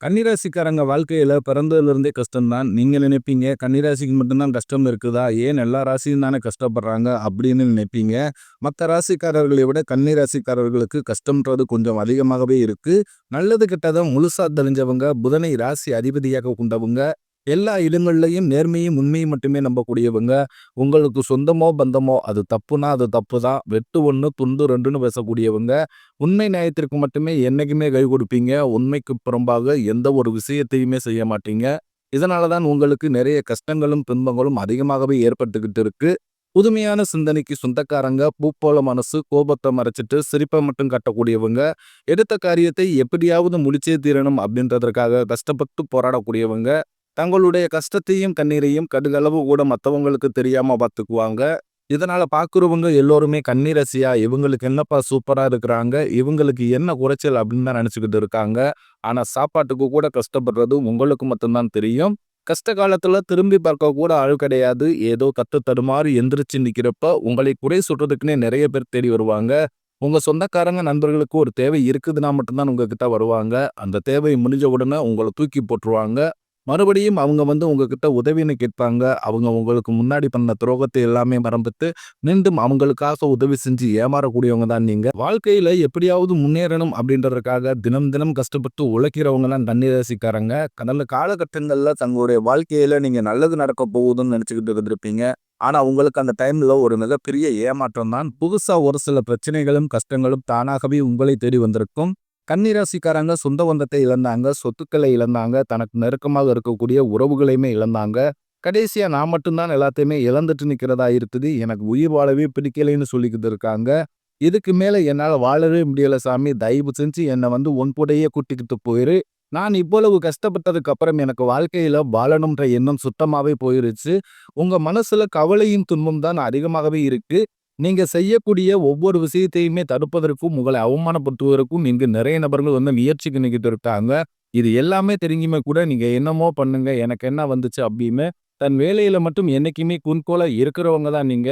கன்னிராசிக்காரங்க வாழ்க்கையில பிறந்ததிலிருந்தே கஷ்டம்தான். நீங்க நினைப்பீங்க, கன்னிராசிக்கு மட்டும் தான் கஷ்டம் இருக்குதா? ஏன் எல்லா ராசியும் தானே கஷ்டப்படுறாங்க அப்படின்னு நினைப்பீங்க. மத்த ராசிக்காரர்களை விட கன்னிராசிக்காரர்களுக்கு கஷ்டம்ன்றது கொஞ்சம் அதிகமாகவே இருக்கு. நல்லது கெட்டத முழுசா தெரிஞ்சவங்க, புதனை ராசி அதிபதியாக கொண்டவங்க, எல்லா இடங்கள்லயும் நேர்மையும் உண்மையும் மட்டுமே நம்பக்கூடியவங்க. உங்களுக்கு சொந்தமோ பந்தமோ அது தப்புனா அது தப்பு தான். வெட்டு 1 துண்டு 2ன்னு பேசக்கூடியவங்க. உண்மை நியாயத்திற்கு மட்டுமே என்னைக்குமே கை கொடுப்பீங்க. உண்மைக்கு புறம்பாக எந்த ஒரு விஷயத்தையுமே செய்ய மாட்டீங்க. இதனால தான் உங்களுக்கு நிறைய கஷ்டங்களும் துன்பங்களும் அதிகமாகவே ஏற்பட்டுக்கிட்டு இருக்கு. புதுமையான சிந்தனைக்கு சொந்தக்காரங்க, பூ போல மனசு, கோபத்தை மறைச்சிட்டு சிரிப்பை மட்டும் காட்டக்கூடியவங்க, எடுத்த காரியத்தை எப்படியாவது முடிச்சே தீரணும் அப்படின்றதற்காக கஷ்டப்பட்டு போராடக்கூடியவங்க, தங்களுடைய கஷ்டத்தையும் கண்ணீரையும் கடுகளவு கூட மற்றவங்களுக்கு தெரியாம பார்த்துக்குவாங்க. இதனால பார்க்குறவங்க எல்லோருமே கன்னிராசியா, இவங்களுக்கு என்னப்பா சூப்பரா இருக்கிறாங்க, இவங்களுக்கு என்ன குறைச்சல் அப்படின்னு தான் நினைச்சுக்கிட்டு இருக்காங்க. ஆனா சாப்பாட்டுக்கு கூட கஷ்டப்படுறது உங்களுக்கு மட்டும்தான் தெரியும். கஷ்ட காலத்துல திரும்பி பார்க்க கூட ஆள் கிடையாது. ஏதோ தட்டு தடுமாறி எந்திரிச்சு நிக்கிறப்ப உங்களை குறை சொல்றதுக்குன்னே நிறைய பேர் தேடி வருவாங்க. உங்க சொந்தக்காரங்க நண்பர்களுக்கு ஒரு தேவை இருக்குதுன்னா மட்டும்தான் உங்ககிட்ட வருவாங்க. அந்த தேவை முடிஞ்ச உடனே உங்களை தூக்கி போட்டுருவாங்க. மறுபடியும் அவங்க உங்ககிட்ட உதவின்னு கேட்பாங்க. அவங்க உங்களுக்கு முன்னாடி பண்ண துரோகத்தை எல்லாமே மறந்துட்டு, மீண்டும் அவங்களுக்காக உதவி செஞ்சு ஏமாறக்கூடியவங்க தான் நீங்க. வாழ்க்கையில எப்படியாவது முன்னேறணும் அப்படின்றதுக்காக தினம் தினம் கஷ்டப்பட்டு உழைக்கிறவங்க தான் கன்னிராசிக்காரங்க. கடந்த காலகட்டங்கள்ல தங்களுடைய வாழ்க்கையில நீங்க நல்லது நடக்க போகுதுன்னு நினைச்சுக்கிட்டு இருந்திருப்பீங்க. ஆனா உங்களுக்கு அந்த டைம்ல ஒரு மிகப்பெரிய ஏமாற்றம் தான். புதுசா ஒரு சில பிரச்சனைகளும் கஷ்டங்களும் தானாகவே உங்களை தேடி வந்திருக்கும். கன்னிராசிக்காரங்க சொந்த பந்தத்தை இழந்தாங்க, சொத்துக்களை இழந்தாங்க, தனக்கு நெருக்கமாக இருக்கக்கூடிய உறவுகளையுமே இழந்தாங்க. கடைசியா நான் மட்டும்தான் எல்லாத்தையுமே இழந்துட்டு நிக்கிறதா இருக்குது. எனக்கு உயிர் வாழவே பிடிக்கலைன்னு சொல்லிக்கிட்டு இருக்காங்க. இதுக்கு மேல என்னால வாழவே முடியல சாமி. தயவு செஞ்சு என்னை உன் கூடயே கூட்டிக்கிட்டு போயிரு. நான் இவ்வளவு கஷ்டப்பட்டதுக்கு அப்புறம் எனக்கு வாழ்க்கையில வாழணும்ன்ற எண்ணம் சுத்தமாவே போயிருச்சு. உங்க மனசுல கவலையும் துன்பம் தான் அதிகமாகவே இருக்கு. நீங்க செய்யக்கூடிய ஒவ்வொரு விஷயத்தையுமே தடுப்பதற்கும், உங்களை அவமானப்படுத்துவதற்கும் இங்கு நிறைய நபர்கள் முயற்சி பண்ணிக்கிட்டு இருக்காங்க. இது எல்லாமே தெரிஞ்சுமே கூட நீங்க என்னமோ பண்ணுங்க, எனக்கு என்ன வந்துச்சு அப்படின்னு தன் வேலையில மட்டும் என்னைக்குமே குறிக்கோளா இருக்கிறவங்க தான் நீங்க.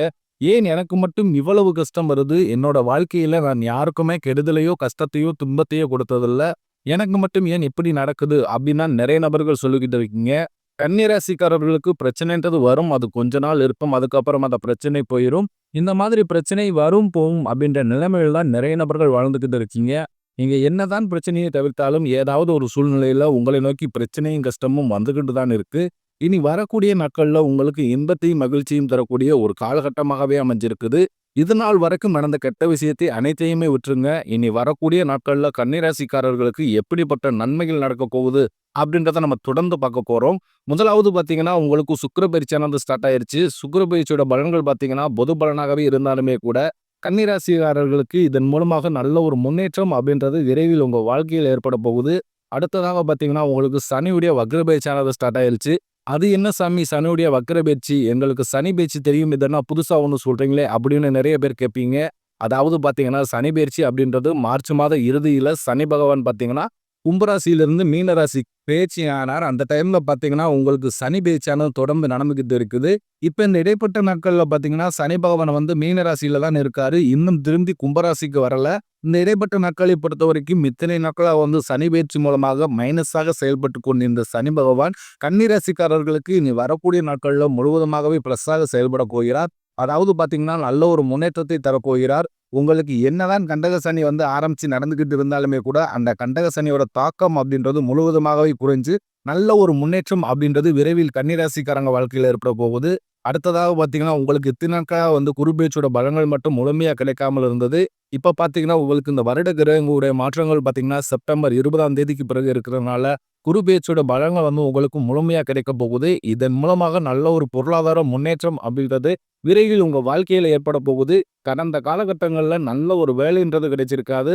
ஏன் எனக்கு மட்டும் இவ்வளவு கஷ்டம் வருது? என்னோட வாழ்க்கையில நான் யாருக்குமே கெடுதலையோ, கஷ்டத்தையோ, துன்பத்தையோ கொடுத்ததில்ல. எனக்கு மட்டும் ஏன் இப்படி நடக்குது? அப்படின்னு நிறைய நபர்கள் சொல்லிக்கிட்டு இருக்கீங்க. கன்னிராசிக்காரர்களுக்கு பிரச்சனைன்றது வரும். அது கொஞ்ச நாள் இருக்கும். அதுக்கப்புறம் அந்த பிரச்சனை போயிரும். இந்த மாதிரி பிரச்சனை வரும், போகும் அப்படின்ற நிலைமையில தான் நிறைய நபர்கள் வாழ்ந்துகிட்டு இருக்கீங்க. நீங்க என்னதான் பிரச்சனையை தவிர்த்தாலும் ஏதாவது ஒரு சூழ்நிலையில உங்களை நோக்கி பிரச்சனையும் கஷ்டமும் வந்துகிட்டு தான் இருக்கு. இனி வரக்கூடிய நாட்கள்ல உங்களுக்கு இன்பத்தையும் மகிழ்ச்சியும் தரக்கூடிய ஒரு காலகட்டமாகவே அமைஞ்சிருக்குது. இது நாள் வரைக்கும் நடந்த கெட்ட விஷயத்தை அனைத்தையுமே விட்டுருங்க. இனி வரக்கூடிய நாட்கள்ல கன்னிராசிக்காரர்களுக்கு எப்படிப்பட்ட நன்மைகள் நடக்க போகுது அப்படின்றத நம்ம தொடர்ந்து பார்க்க போறோம். முதலாவது பார்த்தீங்கன்னா, உங்களுக்கு சுக்கிர பயிற்சியானது ஸ்டார்ட் ஆயிருச்சு. சுக்கிர பயிற்சியோட பலன்கள் பார்த்தீங்கன்னா, பொது பலனாகவே இருந்தாலுமே கூட, கன்னிராசிக்காரர்களுக்கு இதன் மூலமாக நல்ல ஒரு முன்னேற்றம் அப்படின்றது விரைவில் உங்க வாழ்க்கையில் ஏற்பட போகுது. அடுத்ததாக பார்த்தீங்கன்னா, உங்களுக்கு சனியுடைய வக்ர பயிற்சியானது ஸ்டார்ட் ஆயிருச்சு. அது என்ன சாமி சனியுடைய வக்ர பயிற்சி? எங்களுக்கு சனி பயிற்சி தெரியும். இதெல்லாம் புதுசா ஒண்ணு சொல்றீங்களே அப்படின்னு நிறைய பேர் கேட்பீங்க. அதாவது பார்த்தீங்கன்னா, சனி பயிற்சி அப்படின்றது மார்ச் மாத இறுதியில சனி பகவான் பார்த்தீங்கன்னா கும்பராசியிலிருந்து மீனராசி பேச்சு ஆனார். அந்த டைம்ல பார்த்தீங்கன்னா, உங்களுக்கு சனி பேச்சானது தொடர்ந்து நடந்துகிட்டு இருக்குது. இப்ப இந்த இடைப்பட்ட நாட்கள்ல பார்த்தீங்கன்னா, சனி பகவான் மீனராசியில தான் இருக்காரு. இன்னும் திரும்பி கும்பராசிக்கு வரல. இந்த இடைப்பட்ட நாட்களை பொறுத்த வரைக்கும் இத்தனை நாட்களா சனி பயிற்சி மூலமாக மைனஸாக செயல்பட்டு கொண்டிருந்த சனி பகவான் கன்னிராசிக்காரர்களுக்கு இனி வரக்கூடிய நாட்கள்ல முழுவதுமாகவே பிளஸ்ஸாக செயல்பட போகிறார். அதாவது பார்த்தீங்கன்னா, நல்ல ஒரு முன்னேற்றத்தை தரப்போகிறார். உங்களுக்கு என்னதான் கண்டக சனி ஆரம்பிச்சு நடந்துகிட்டு இருந்தாலுமே கூட அந்த கண்டக சனியோட தாக்கம் அப்படின்றது முழுவதுமாகவே குறைஞ்சு நல்ல ஒரு முன்னேற்றம் அப்படின்றது விரைவில் கன்னிராசிக்காரங்க வாழ்க்கையில் ஏற்பட போகுது. அடுத்ததாக பார்த்தீங்கன்னா, உங்களுக்கு இத்தனை நாட்களா குரு பேச்சோட பலன்கள் மட்டும் முழுமையா கிடைக்காமல் இருந்தது. இப்ப பார்த்தீங்கன்னா, உங்களுக்கு இந்த வருட கிரகங்களுடைய மாற்றங்கள் பார்த்தீங்கன்னா, செப்டம்பர் 20ஆம் தேதிக்கு பிறகு இருக்கிறதுனால குரு பேச்சோட பலன்கள் உங்களுக்கு முழுமையா கிடைக்க போகுது. இதன் மூலமாக நல்ல ஒரு பொருளாதார முன்னேற்றம் அப்படின்றது விரைவில் உங்க வாழ்க்கையில ஏற்பட போகுது. கடந்த காலகட்டங்கள்ல நல்ல ஒரு வேலைன்றது கிடைச்சிருக்காது.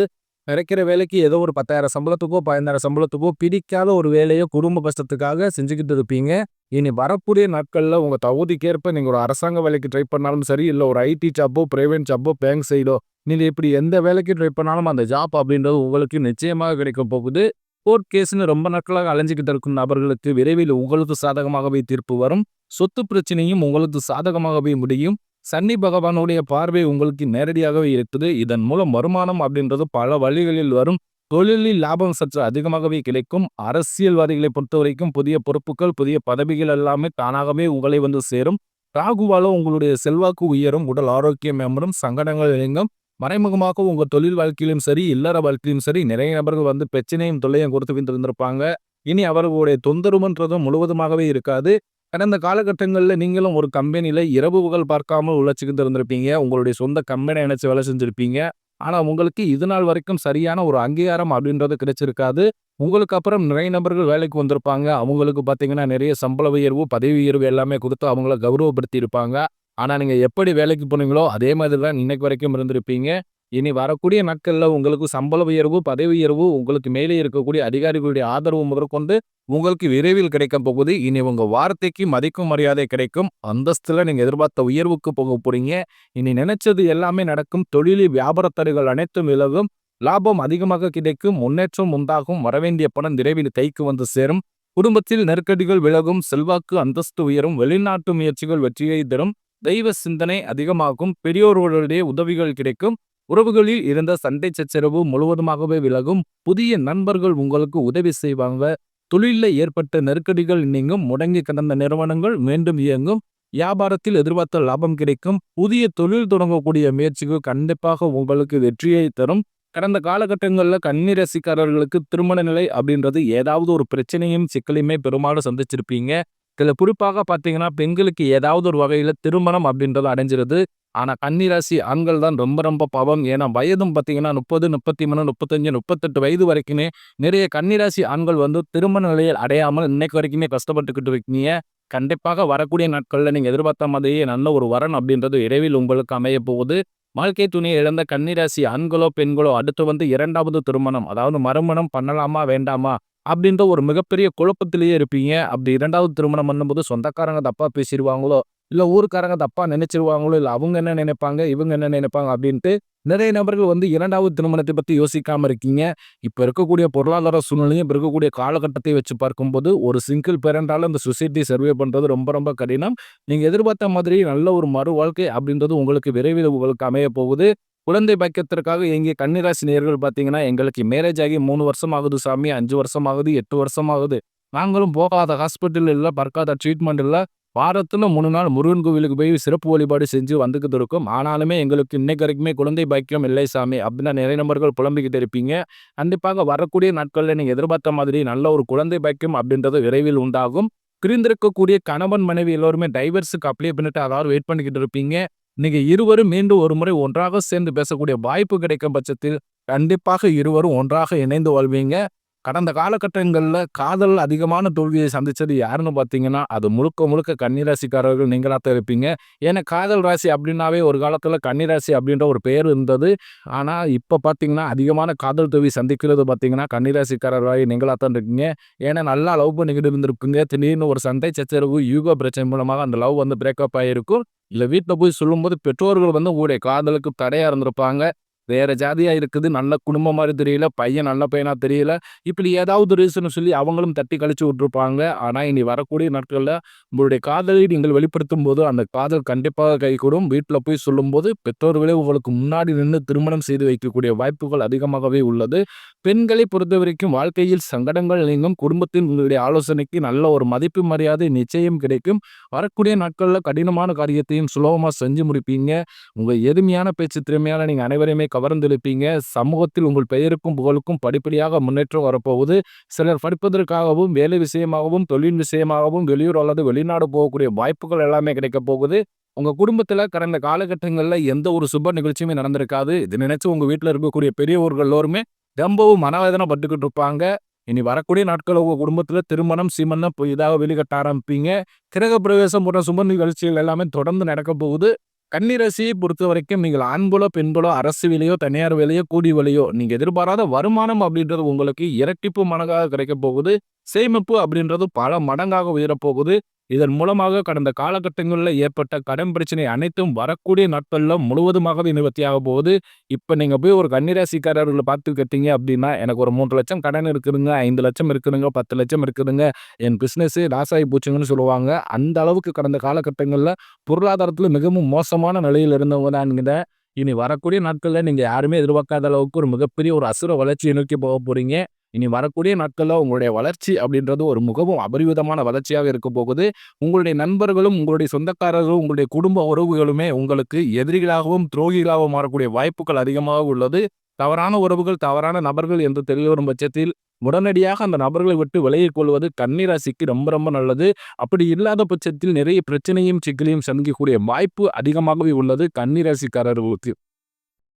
கிடைக்கிற வேலைக்கு ஏதோ ஒரு 10,000 சம்பளத்துக்கோ 15,000 சம்பளத்துக்கோ பிடிக்காத ஒரு வேலையோ குடும்ப கஷ்டத்துக்காக செஞ்சுக்கிட்டு இருப்பீங்க. இனி வரக்கூடிய நாட்கள்ல உங்க தகுதிக்கேற்ப நீங்க ஒரு அரசாங்க வேலைக்கு ட்ரை பண்ணாலும் சரி, இல்ல ஒரு ஐடி ஜாப்போ, பிரைவேட் ஜாப்போ, பேங்க் சைடோ நீங்க இப்படி எந்த வேலைக்கு ட்ரை பண்ணாலும் அந்த ஜாப் அப்படின்றது உங்களுக்கு நிச்சயமாக கிடைக்க போகுது. கோர்ட் கேஸ்ன்னு ரொம்ப நாட்களாக அலைஞ்சிக்கிட்டு இருக்கும் நபர்களுக்கு விரைவில் உங்களுக்கு சாதகமாகவே தீர்ப்பு வரும். சொத்து பிரச்சனையும் உங்களுக்கு சாதகமாகவே முடியும். சனி பகவானுடைய பார்வை உங்களுக்கு நேரடியாகவே இருக்குது. இதன் மூலம் வருமானம் அப்படின்றது பல வழிகளில் வரும். தொழிலில் லாபம் சற்று அதிகமாகவே கிடைக்கும். அரசியல்வாதிகளை பொறுத்தவரைக்கும் புதிய பொறுப்புகள், புதிய பதவிகள் எல்லாமே தானாகவே உங்களை வந்து சேரும். ராகுவால உங்களுடைய செல்வாக்கு உயரும், உடல் ஆரோக்கியம் மேம்படும், சங்கடங்கள் நீங்கும். மறைமுகமாக உங்க தொழில் வாழ்க்கையிலும் சரி, இல்லற வாழ்க்கையிலும் சரி, நிறைய நபர்கள் வந்து பிரச்சனையும் தொல்லையும் கொடுத்துக்கிட்டு இருந்திருப்பாங்க. இனி அவர்களுடைய தொந்தரவுன்றதும் முழுவதுமாகவே இருக்காது. கடந்த காலகட்டங்கள்ல நீங்களும் ஒரு கம்பெனில இரவுகள் பார்க்காமல் உழைச்சுக்கிட்டு இருந்திருப்பீங்க. உங்களுடைய சொந்த கம்பெனிய நினைச்சு வேலை செஞ்சிருப்பீங்க. ஆனா உங்களுக்கு இது நாள் வரைக்கும் சரியான ஒரு அங்கீகாரம் அப்படின்றது கிடைச்சிருக்காது. உங்களுக்கு அப்புறம் நிறைய நபர்கள் வேலைக்கு வந்திருப்பாங்க. அவங்களுக்கு பார்த்தீங்கன்னா, நிறைய சம்பள உயர்வு, பதவி உயர்வு எல்லாமே குடுத்து அவங்கள கௌரவப்படுத்தி இருப்பாங்க. ஆனா நீங்க எப்படி வேலைக்கு போனீங்களோ, அதே மாதிரி தான் இன்னைக்கு வரைக்கும் இருந்திருப்பீங்க. இனி வரக்கூடிய நாட்கள்ல உங்களுக்கு சம்பள உயர்வு, பதவி உயர்வு, உங்களுக்கு மேலே இருக்கக்கூடிய அதிகாரிகளுடைய ஆதரவு முதற்கொண்டு உங்களுக்கு விரைவில் கிடைக்கப் போகுது. இனி உங்க வார்த்தைக்கு மதிக்கும் மரியாதை கிடைக்கும். அந்தஸ்துல நீங்க எதிர்பார்த்த உயர்வுக்கு போக போறீங்க. இனி நினைச்சது எல்லாமே நடக்கும். தொழிலில் வியாபார தடைகள் அனைத்தும் விலகும். லாபம் அதிகமாக கிடைக்கும். முன்னேற்றம் உண்டாகும். வரவேண்டிய பணம் விரைவில் கைக்கு வந்து சேரும். குடும்பத்தில் நெருக்கடிகள் விலகும். செல்வாக்கு அந்தஸ்து உயரும். வெளிநாட்டு முயற்சிகள் வெற்றியை தரும். தெய்வ சிந்தனை அதிகமாகும். பெரியோர்களுடைய உதவிகள் கிடைக்கும். உறவுகளில் இருந்த சண்டை சச்சரவு முழுவதுமாகவே விலகும். புதிய நண்பர்கள் உங்களுக்கு உதவி செய்வாங்க. தொழிலில் ஏற்பட்ட நெருக்கடிகள் நீங்கும். முடங்கி கிடந்த நிறுவனங்கள் மீண்டும் இயங்கும். வியாபாரத்தில் எதிர்பார்த்த லாபம் கிடைக்கும். புதிய தொழில் தொடங்கக்கூடிய முயற்சிகள் கண்டிப்பாக உங்களுக்கு வெற்றியை தரும். கடந்த காலகட்டங்கள்ல கன்னி ராசிக்காரர்களுக்கு திருமண நிலை அப்படின்றது ஏதாவது ஒரு பிரச்சனையும் சிக்கலையுமே பெரும்பாலும் சந்திச்சிருப்பீங்க. இதுல குறிப்பாக பார்த்தீங்கன்னா, பெண்களுக்கு ஏதாவது ஒரு வகையில திருமணம் அப்படின்றது அடைஞ்சிருது. ஆனா கன்னி ராசி ஆண்கள் தான் ரொம்ப ரொம்ப பாவம். ஏன்னா வயதும் பார்த்தீங்கன்னா 30, 33, 35, 38 வயது வரைக்குமே நிறைய கன்னி ராசி ஆண்கள் வந்து திருமண நிலையை அடையாமல் இன்னைக்கு வரைக்குமே கஷ்டப்பட்டுக்கிட்டு இருக்கீங்க. கண்டிப்பாக வரக்கூடிய நாட்கள்ல நீங்க எதிர்பார்த்த மாதிரியே நல்ல ஒரு வரன் அப்படின்றது விரைவில் உங்களுக்கு அமையப் போகுது. வாழ்க்கை துணையை இழந்த கன்னி ராசி ஆண்களோ, பெண்களோ அடுத்து வந்து 2வது திருமணம், அதாவது மறுமணம் பண்ணலாமா? வேண்டாமா? அப்படின்ற ஒரு மிகப்பெரிய குழப்பத்திலேயே இருப்பீங்க. அப்படி 2வது திருமணம் பண்ணும்போது சொந்தக்காரங்க தப்பா பேசிருவாங்களோ, இல்ல ஊர்க்காரங்க தப்பா நினைச்சிருவாங்களோ, இல்ல அவங்க என்ன நினைப்பாங்க, இவங்க என்ன நினைப்பாங்க அப்படின்ட்டு நிறைய நபர்கள் வந்து 2வது திருமணத்தை பத்தி யோசிக்காம இருக்கீங்க. இப்ப இருக்கக்கூடிய பொருளாதார சூழ்நிலையும், இப்ப இருக்கக்கூடிய காலகட்டத்தை வச்சு பார்க்கும்போது, ஒரு சிங்கிள் பேரண்டால இந்த சொசைட்டி சர்வே பண்றது ரொம்ப ரொம்ப கடினம். நீங்க எதிர்பார்த்த மாதிரி நல்ல ஒரு மறு வாழ்க்கை அப்படின்றது உங்களுக்கு விரைவில் உங்களுக்கு அமையப் போகுது. குழந்தை பாக்கியத்திற்காக ஏங்கிய கன்னிராசி நேயர்கள் பார்த்தீங்கன்னா, எங்களுக்கு மேரேஜ் ஆகி 3 வருஷம் ஆகுது சாமி, 5 வருஷம் ஆகுது, 8 வருஷம் ஆகுது. நாங்களும் போகாத ஹாஸ்பிட்டல் இல்ல, பார்க்காத ட்ரீட்மெண்ட் இல்ல. வாரத்துல 3 நாள் முருகன் கோவிலுக்கு போய் சிறப்பு வழிபாடு செஞ்சு வந்துகிட்டு இருக்கோம். ஆனாலுமே எங்களுக்கு இன்னைக்கு வரைக்குமே குழந்தை பாக்கியம் இல்லை சாமி அப்படின்னு நிறைய நபர்கள் புலம்பிக்கிட்டு இருப்பீங்க. கண்டிப்பாக வரக்கூடிய நாட்கள்ல நீங்க எதிர்பார்த்த மாதிரி நல்ல ஒரு குழந்தை பாக்கியம் அப்படின்றது விரைவில் உண்டாகும். பிரிந்திருக்கக்கூடிய கணவன், மனைவி எல்லோருமே டைவர்ஸுக்கு அப்ளை பண்ணிட்டு அதாவது வெயிட் பண்ணிக்கிட்டு இருப்பீங்க. நீங்க இருவரும் மீண்டும் ஒரு முறை ஒன்றாக சேர்ந்து பேசக்கூடிய வாய்ப்பு கிடைக்கும் பட்சத்தில் கண்டிப்பாக இருவரும் ஒன்றாக இணைந்து வாழ்வீங்க. கடந்த காலகட்டங்கள்ல காதல் அதிகமான தோல்வியை சந்திச்சது யாருன்னு பார்த்தீங்கன்னா, அது முழுக்க முழுக்க கன்னி ராசிக்காரர்கள் நீங்களா தான் இருப்பீங்க. ஏன்னா காதல் ராசி அப்படின்னாவே ஒரு காலத்துல கன்னி ராசி அப்படின்ற ஒரு பெயர் இருந்தது. ஆனா இப்ப பார்த்தீங்கன்னா, அதிகமான காதல் தோல்வி சந்திக்கிறது பார்த்தீங்கன்னா, கன்னி ராசிக்காரர்களாகிய நீங்களா தான் இருக்கீங்க. ஏன்னா நல்லா லவ் பண்ணிக்கிட்டு இருந்திருப்பீங்க. திடீர்னு ஒரு சண்டை சச்சரவு, ஈகோ பிரச்சனை மூலமாக அந்த லவ் வந்து பிரேக்கப் ஆகியிருக்கும். இல்ல வீட்ல போய் சொல்லும்போது பெற்றோர்கள் வந்து உங்களுடைய காதலுக்கு தடையா இருந்திருப்பாங்க. வேற ஜாதியா இருக்குது, நல்ல குடும்பம் மாரி தெரியல, பையன் நல்ல பையனா தெரியல. இப்படி ஏதாவது ரீசன் சொல்லி அவங்களும் தட்டி கழிச்சு விட்டுருப்பாங்க. ஆனா இனி வரக்கூடிய நாட்கள்ல உங்களுடைய காதலை நீங்கள் வெளிப்படுத்தும்போது, அந்த காதல் கண்டிப்பாக கைகூடும். வீட்ல போய் சொல்லும்போது பெற்றோர்களே உங்களுக்கு முன்னாடி நின்னு திருமணம் செய்து வைக்கக்கூடிய வாய்ப்புகள் அதிகமாகவே உள்ளது. பெண்களை பொறுத்தவரைக்கும் வாழ்க்கையில் சங்கடங்கள் நீங்கும். குடும்பத்தின் உங்களுடைய ஆலோசனைக்கு நல்ல ஒரு மதிப்பு மரியாதை நிச்சயம் கிடைக்கும். வரக்கூடிய நாட்கள்ல கடினமான காரியத்தையும் சுலபமா செஞ்சு முடிப்பீங்க. உங்க எளிமையான பேச்சு திறமையால நீங்க அனைவரையுமே கவர்ந்திழுப்பீங்க. சமூகத்தில் உங்கள் பெயருக்கும் புகழுக்கும் படிப்படியாக முன்னேற்றம் வரப்போகுது. சிலர் படிப்பதற்காகவும், வேலை விஷயமாகவும், தொழில் விஷயமாகவும் வெளியூர் அல்லது வெளிநாடு போகக்கூடிய வாய்ப்புகள் எல்லாமே கிடைக்கப் போகுது. உங்க குடும்பத்துல கடந்த காலகட்டங்கள்ல எந்த ஒரு சுப நிகழ்ச்சியுமே நடந்திருக்காது. இத நினைச்சு உங்க வீட்ல இருக்கக்கூடிய பெரியவர்கள் எல்லோருமே ரொம்பவும் மனவேதனை பட்டுக்கிட்டு இருப்பாங்க. இனி வரக்கூடிய நாட்கள் உங்க குடும்பத்துல திருமணம், சீமந்தம் இதாக வெளிக்கட்ட ஆரம்பிப்பீங்க. கிரக பிரவேசம் போன்ற சுப நிகழ்ச்சிகள் எல்லாமே தொடர்ந்து நடக்கப் போகுது. கன்னி ராசியை பொறுத்தவரைக்கும் நீங்கள் ஆண்களோ, பெண்களோ, அரசு வேலையோ, தனியார் வேலையோ, கூலி வேலையோ, நீங்க எதிர்பாராத வருமானம் அப்படின்றது உங்களுக்கு இரட்டிப்பு மடங்காக கிடைக்கப் போகுது. சேமிப்பு அப்படின்றது பல மடங்காக உயரப்போகுது. இதன் மூலமாக கடந்த காலகட்டங்கள்ல ஏற்பட்ட கடன் பிரச்சனை அனைத்தும் வரக்கூடிய நாட்கள்ல முழுவதுமாகவே நிவர்த்தியாக போகுது. இப்ப நீங்க போய் ஒரு கன்னி ராசிக்காரர்கள பார்த்து கேட்டீங்க அப்படின்னா, எனக்கு ஒரு 3,00,000 கடன் இருக்குதுங்க, 5,00,000 இருக்குதுங்க, 10,00,000 இருக்குதுங்க, என் பிசினஸே லாஸ் ஆகி போச்சுங்கன்னு சொல்லுவாங்க. அந்த அளவுக்கு கடந்த காலகட்டங்கள்ல பொருளாதாரத்துல மிகவும் மோசமான நிலையில் இருந்தவங்க தான் இனி வரக்கூடிய நாட்கள்ல நீங்க யாருமே எதிர்பார்க்காத அளவுக்கு ஒரு மிகப்பெரிய ஒரு அசுர வளர்ச்சியை நோக்கி போக போறீங்க. இனி வரக்கூடிய நாட்கள்ல உங்களுடைய வளர்ச்சி அப்படின்றது ஒரு மிகவும் அபரிவிதமான வளர்ச்சியாக இருக்க போகுது. உங்களுடைய நண்பர்களும், உங்களுடைய சொந்தக்காரர்களும், உங்களுடைய குடும்ப உறவுகளுமே உங்களுக்கு எதிரிகளாகவும், துரோகிகளாகவும் மாறக்கூடிய வாய்ப்புகள் அதிகமாக உள்ளது. தவறான உறவுகள், தவறான நபர்கள் என்று தெரிய வரும் பட்சத்தில் உடனடியாக அந்த நபர்களை விட்டு விலகிக் கொள்வது கன்னி ராசிக்கு ரொம்ப ரொம்ப நல்லது. அப்படி இல்லாத பட்சத்தில் நிறைய பிரச்சனையும், சிக்கலையும் சந்திக்கக்கூடிய வாய்ப்பு அதிகமாகவே உள்ளது கன்னி ராசிக்காரர்களுக்கு.